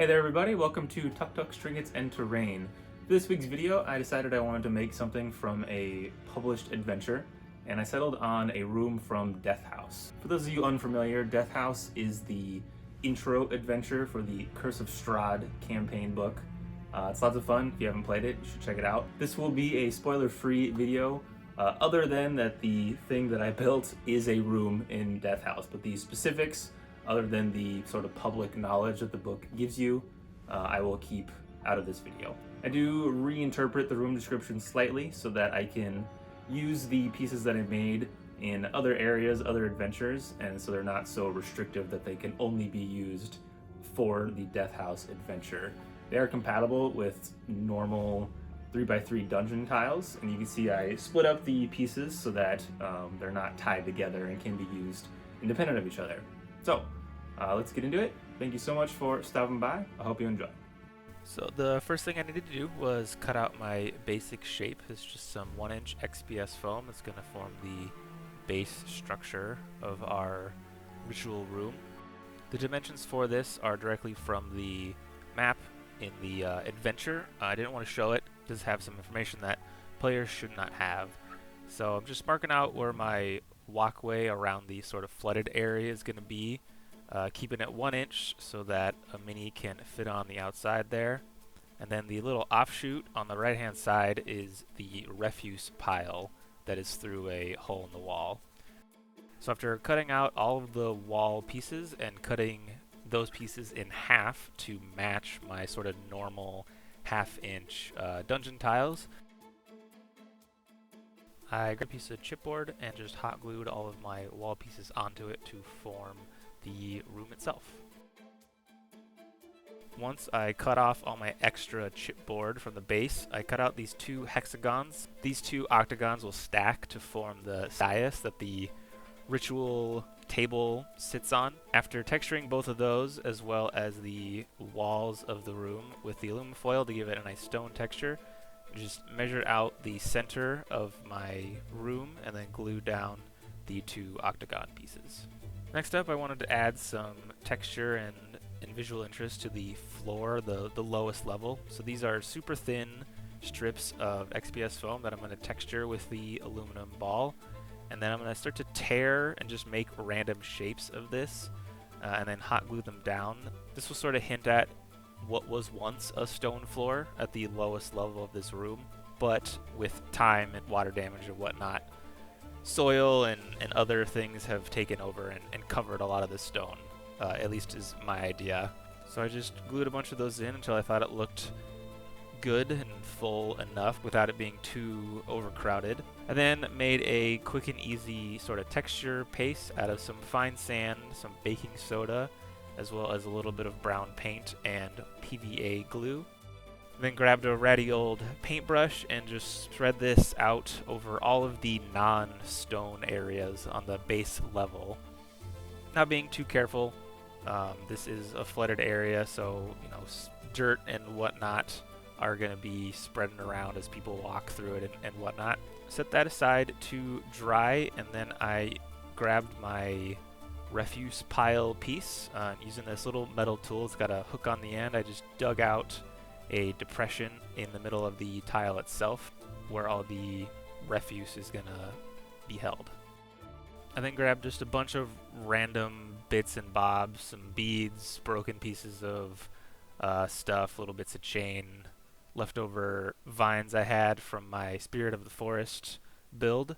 Hey there everybody, welcome to Tucktuk, Trinkets, and Terrain. For this week's video, I decided I wanted to make something from a published adventure, and I settled on a room from Death House. For those of you unfamiliar, Death House is the intro adventure for the Curse of Strahd campaign book. It's lots of fun. If you haven't played it, you should check it out. This will be a spoiler-free video, other than that the thing that I built is a room in Death House, but the specifics other than the sort of public knowledge that the book gives you, I will keep out of this video. I do reinterpret the room description slightly so that I can use the pieces that I made in other areas, other adventures, and so they're not so restrictive that they can only be used for the Death House adventure. They are compatible with normal 3x3 dungeon tiles, and you can see I split up the pieces so that they're not tied together and can be used independent of each other. So, let's get into it. Thank you so much for stopping by. I hope you enjoy. So the first thing I needed to do was cut out my basic shape. It's just some 1-inch XPS foam that's going to form the base structure of our ritual room. The dimensions for this are directly from the map in the adventure. I didn't want to show it. It does have some information that players should not have. So I'm just marking out where my walkway around the sort of flooded area is going to be, keeping it 1 inch so that a mini can fit on the outside there. And then the little offshoot on the right hand side is the refuse pile that is through a hole in the wall. So after cutting out all of the wall pieces and cutting those pieces in half to match my sort of normal 1/2 inch dungeon tiles, I grabbed a piece of chipboard and just hot glued all of my wall pieces onto it to form the room itself. Once I cut off all my extra chipboard from the base, I cut out these 2 hexagons. These 2 octagons will stack to form the dais that the ritual table sits on. After texturing both of those, as well as the walls of the room with the aluminum foil to give it a nice stone texture, just measured out the center of my room and then glued down the 2 octagon pieces. Next up, I wanted to add some texture and visual interest to the floor, the lowest level. So these are super thin strips of XPS foam that I'm going to texture with the aluminum ball, and then I'm going to start to tear and just make random shapes of this, and then hot glue them down. This will sort of hint at what was once a stone floor at the lowest level of this room, but with time and water damage and whatnot, soil and other things have taken over and covered a lot of the stone, at least is my idea. So I just glued a bunch of those in until I thought it looked good and full enough without it being too overcrowded. I then made a quick and easy sort of texture paste out of some fine sand, some baking soda, as well as a little bit of brown paint and PVA glue. Then grabbed a ratty old paintbrush and just spread this out over all of the non-stone areas on the base level. Not being too careful. This is a flooded area, so dirt and whatnot are going to be spreading around as people walk through it and whatnot. Set that aside to dry, and then I grabbed my refuse pile piece. Using this little metal tool, it's got a hook on the end. I just dug out a depression in the middle of the tile itself where all the refuse is gonna be held. I then grabbed just a bunch of random bits and bobs, some beads, broken pieces of stuff, little bits of chain, leftover vines I had from my Spirit of the Forest build.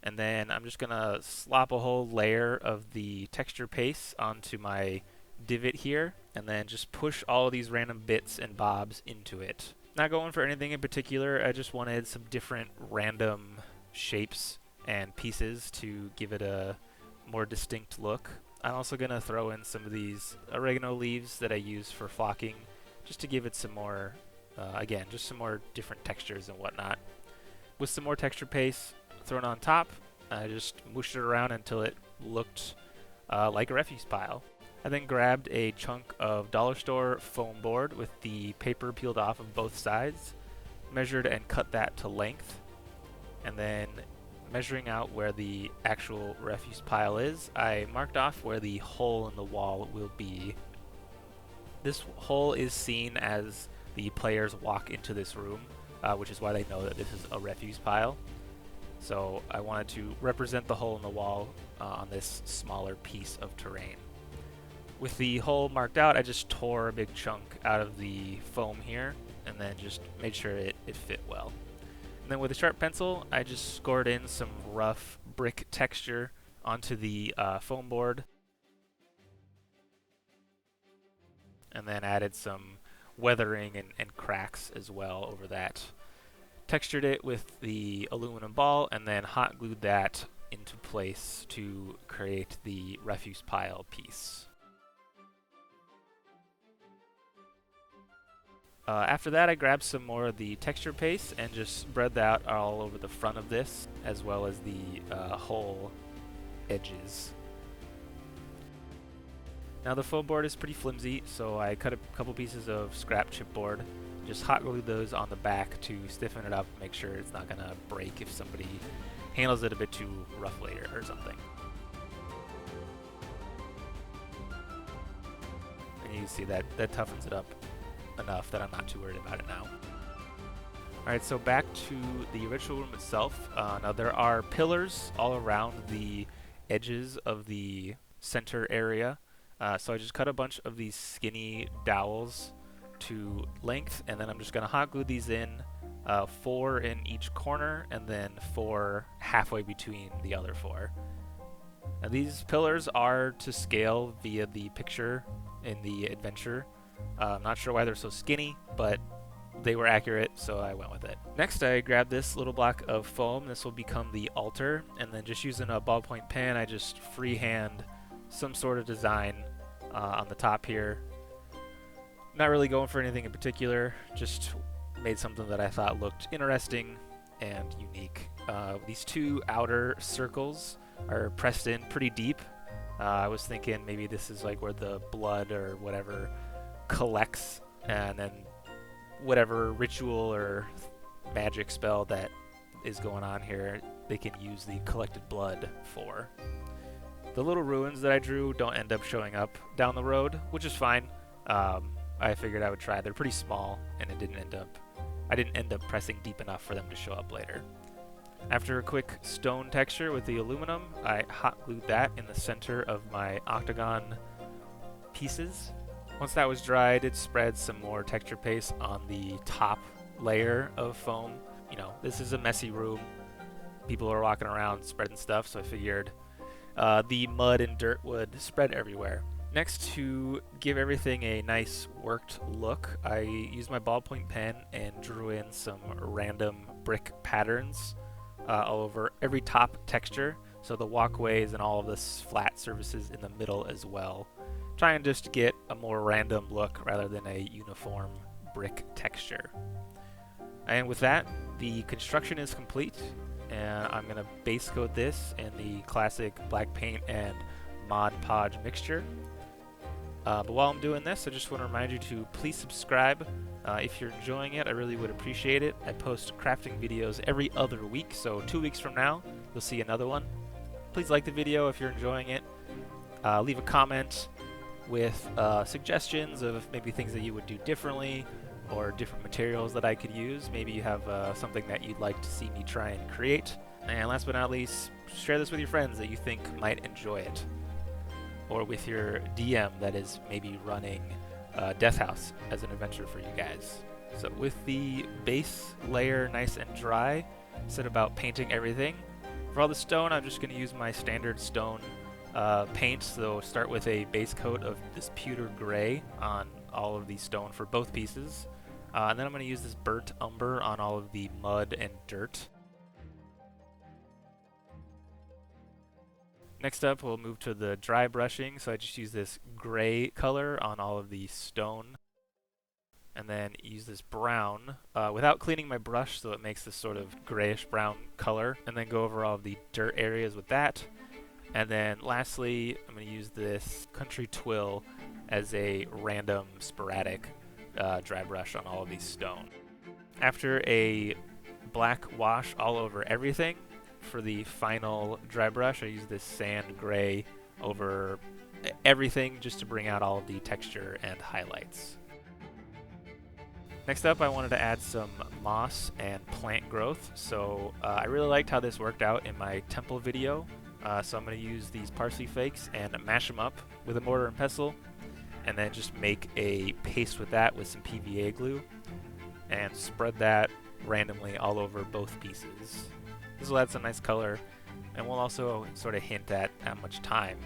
And then I'm just gonna slop a whole layer of the texture paste onto my divot here, and then just push all of these random bits and bobs into it. Not going for anything in particular, I just wanted some different random shapes and pieces to give it a more distinct look. I'm also gonna throw in some of these oregano leaves that I use for flocking, just to give it some more, again, just some more different textures and whatnot. With some more texture paste thrown on top, I just mushed it around until it looked like a refuse pile. I then grabbed a chunk of dollar store foam board with the paper peeled off of both sides, measured and cut that to length, and then measuring out where the actual refuse pile is, I marked off where the hole in the wall will be. This hole is seen as the players walk into this room, which is why they know that this is a refuse pile. So I wanted to represent the hole in the wall on this smaller piece of terrain. With the hole marked out, I just tore a big chunk out of the foam here and then just made sure it fit well. And then with a sharp pencil, I just scored in some rough brick texture onto the foam board, and then added some weathering and cracks as well over that. Textured it with the aluminum ball and then hot glued that into place to create the refuse pile piece. After that, I grabbed some more of the texture paste and just spread that all over the front of this, as well as the whole edges. Now the foam board is pretty flimsy, so I cut a couple pieces of scrap chipboard, just hot glued those on the back to stiffen it up, make sure it's not gonna break if somebody handles it a bit too rough later or something. And you can see that toughens it up enough that I'm not too worried about it now. Alright, so back to the ritual room itself. Now there are pillars all around the edges of the center area. So I just cut a bunch of these skinny dowels to length, and then I'm just going to hot glue these in, 4 in each corner, and then 4 halfway between the other 4. Now these pillars are to scale via the picture in the adventure. I'm not sure why they're so skinny, but they were accurate, so I went with it. Next, I grabbed this little block of foam. This will become the altar, and then just using a ballpoint pen, I just freehand some sort of design on the top here. Not really going for anything in particular, just made something that I thought looked interesting and unique. These 2 outer circles are pressed in pretty deep. I was thinking maybe this is like where the blood or whatever collects, and then whatever ritual or magic spell that is going on here, they can use the collected blood for. The little ruins that I drew don't end up showing up down the road, which is fine. I figured I would try. They're pretty small, and I didn't end up pressing deep enough for them to show up later. After a quick stone texture with the aluminum, I hot glued that in the center of my octagon pieces. Once that was dried, it spread some more texture paste on the top layer of foam. You know, this is a messy room. People are walking around spreading stuff, so I figured the mud and dirt would spread everywhere. Next, to give everything a nice worked look, I used my ballpoint pen and drew in some random brick patterns all over every top texture, so the walkways and all of this flat surfaces in the middle as well. Trying just to get a more random look rather than a uniform brick texture. And with that, the construction is complete, and I'm going to base coat this in the classic black paint and Mod Podge mixture. But while I'm doing this, I just want to remind you to please subscribe. If you're enjoying it, I really would appreciate it. I post crafting videos every other week, so 2 weeks from now, you'll see another one. Please like the video if you're enjoying it. Leave a comment with suggestions of maybe things that you would do differently or different materials that I could use. Maybe you have something that you'd like to see me try and create. And last but not least, share this with your friends that you think might enjoy it. Or with your DM that is maybe running Death House as an adventure for you guys. So with the base layer nice and dry, set about painting everything. For all the stone, I'm just going to use my standard stone paint. So start with a base coat of this pewter gray on all of the stone for both pieces. And then I'm going to use this burnt umber on all of the mud and dirt. Next up, we'll move to the dry brushing. So I just use this gray color on all of the stone. And then use this brown without cleaning my brush, so it makes this sort of grayish brown color. And then go over all of the dirt areas with that. And then lastly, I'm going to use this country twill as a random sporadic dry brush on all of these stone. After a black wash all over everything, for the final dry brush, I use this sand gray over everything just to bring out all of the texture and highlights. Next up, I wanted to add some moss and plant growth. So I really liked how this worked out in my temple video. So I'm going to use these parsley flakes and mash them up with a mortar and pestle, and then just make a paste with that with some PVA glue, and spread that randomly all over both pieces. This will add some nice color, and we'll also sort of hint at how much time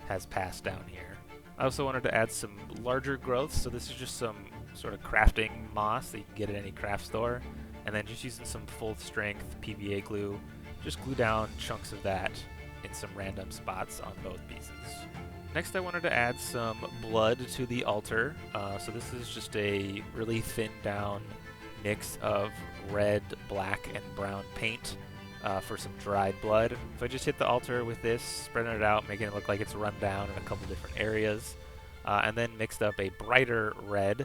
has passed down here. I also wanted to add some larger growth, so this is just some sort of crafting moss that you can get at any craft store, and then just using some full strength PVA glue, just glue down chunks of that in some random spots on both pieces. Next, I wanted to add some blood to the altar. So this is just a really thinned down mix of red, black, and brown paint for some dried blood. So I just hit the altar with this, spreading it out, making it look like it's run down in a couple different areas, and then mixed up a brighter red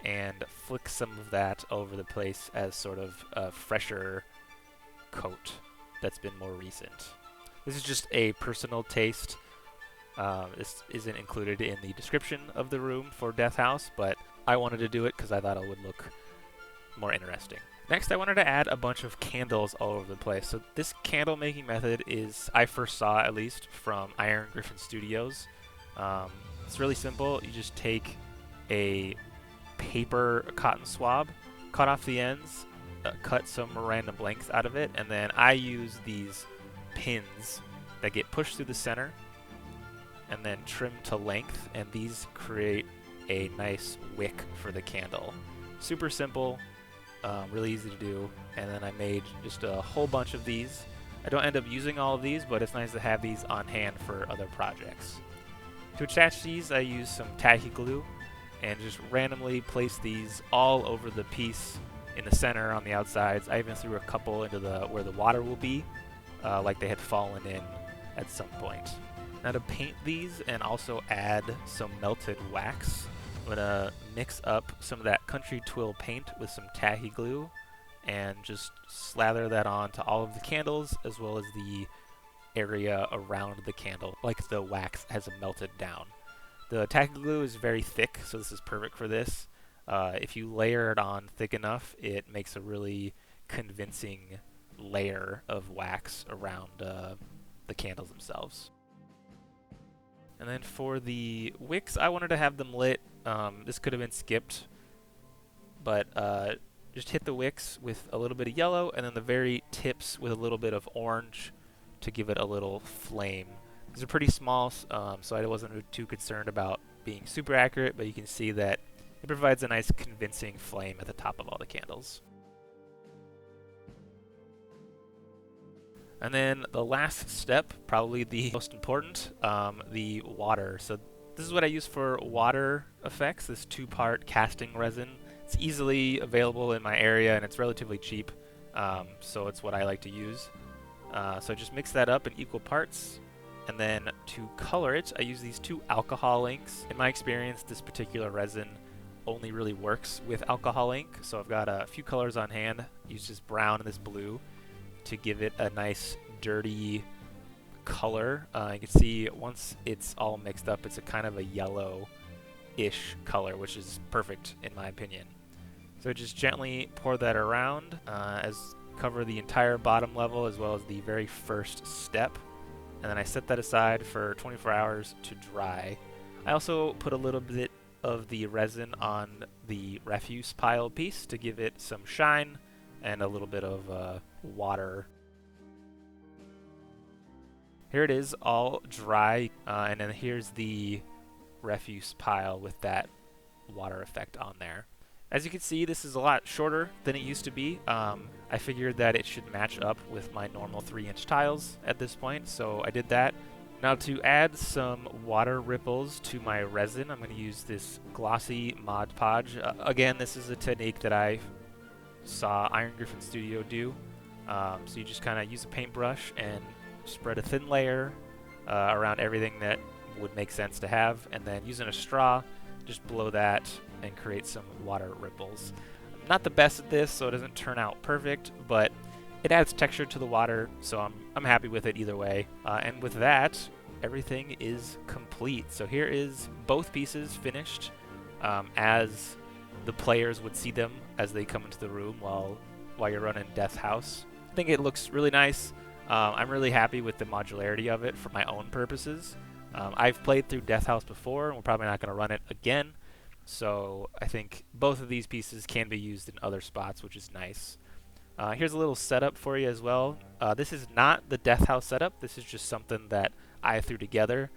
and flick some of that over the place as sort of a fresher coat that's been more recent. This is just a personal taste. This isn't included in the description of the room for Death House, but I wanted to do it because I thought it would look more interesting. Next, I wanted to add a bunch of candles all over the place. So this candle making method I first saw at least from Iron Griffin Studios. It's really simple. You just take a paper cotton swab, cut off the ends, cut some random lengths out of it, and then I use these pins that get pushed through the center and then trim to length, and these create a nice wick for the candle. Super simple, really easy to do, and then I made just a whole bunch of these. I don't end up using all of these, but it's nice to have these on hand for other projects. To attach these, I use some tacky glue and just randomly place these all over the piece in the center on the outsides. I even threw a couple into where the water will be, like they had fallen in at some point. Now to paint these and also add some melted wax, I'm gonna mix up some of that country twill paint with some tacky glue and just slather that on to all of the candles as well as the area around the candle, like the wax has melted down. The tacky glue is very thick, so this is perfect for this. If you layer it on thick enough, it makes a really convincing layer of wax around the candles themselves. And then for the wicks, I wanted to have them lit. This could have been skipped, but just hit the wicks with a little bit of yellow, and then the very tips with a little bit of orange to give it a little flame. These are pretty small, so I wasn't too concerned about being super accurate, but you can see that it provides a nice convincing flame at the top of all the candles. And then the last step, probably the most important, the water. So this is what I use for water effects, this 2-part casting resin. It's easily available in my area and it's relatively cheap, so it's what I like to use. So I just mix that up in equal parts. And then to color it, I use these 2 alcohol inks. In my experience, this particular resin only really works with alcohol ink, so I've got a few colors on hand. Use this brown and this blue to give it a nice dirty color. You can see once it's all mixed up, it's a kind of a yellow-ish color, which is perfect in my opinion. So just gently pour that around, cover the entire bottom level as well as the very first step. And then I set that aside for 24 hours to dry. I also put a little bit of the resin on the refuse pile piece to give it some shine and a little bit of water. Here it is, all dry, and then here's the refuse pile with that water effect on there. As you can see, this is a lot shorter than it used to be. I figured that it should match up with my normal 3-inch tiles at this point, so I did that. Now to add some water ripples to my resin, I'm going to use this glossy Mod Podge. Again, this is a technique that I saw Iron Griffin Studio do. So you just kind of use a paintbrush and spread a thin layer around everything that would make sense to have, and then using a straw, just blow that and create some water ripples. I'm not the best at this, so it doesn't turn out perfect, but it adds texture to the water, so I'm happy with it either way. And with that, everything is complete. So here is both pieces finished as the players would see them as they come into the room while you're running Death House. I think it looks really nice. I'm really happy with the modularity of it for my own purposes. I've played through Death House before, and we're probably not going to run it again. So I think both of these pieces can be used in other spots, which is nice. Here's a little setup for you as well. This is not the Death House setup. This is just something that I threw together.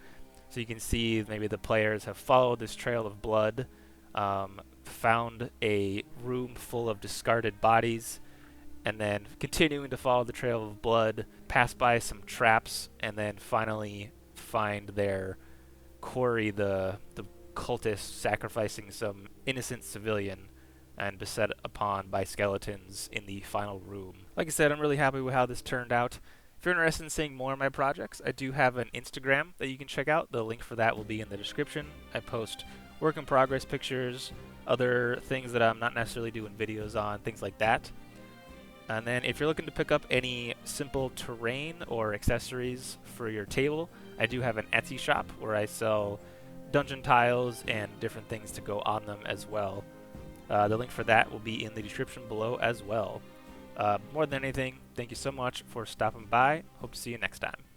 So you can see maybe the players have followed this trail of blood, found a room full of discarded bodies, and then continuing to follow the trail of blood, pass by some traps, and then finally find their quarry, the cultist sacrificing some innocent civilian and beset upon by skeletons in the final room. Like I said, I'm really happy with how this turned out. If you're interested in seeing more of my projects, I do have an Instagram that you can check out. The link for that will be in the description. I post work in progress pictures, other things that I'm not necessarily doing videos on, things like that. And then if you're looking to pick up any simple terrain or accessories for your table, I do have an Etsy shop where I sell dungeon tiles and different things to go on them as well. The link for that will be in the description below as well. More than anything, thank you so much for stopping by. Hope to see you next time.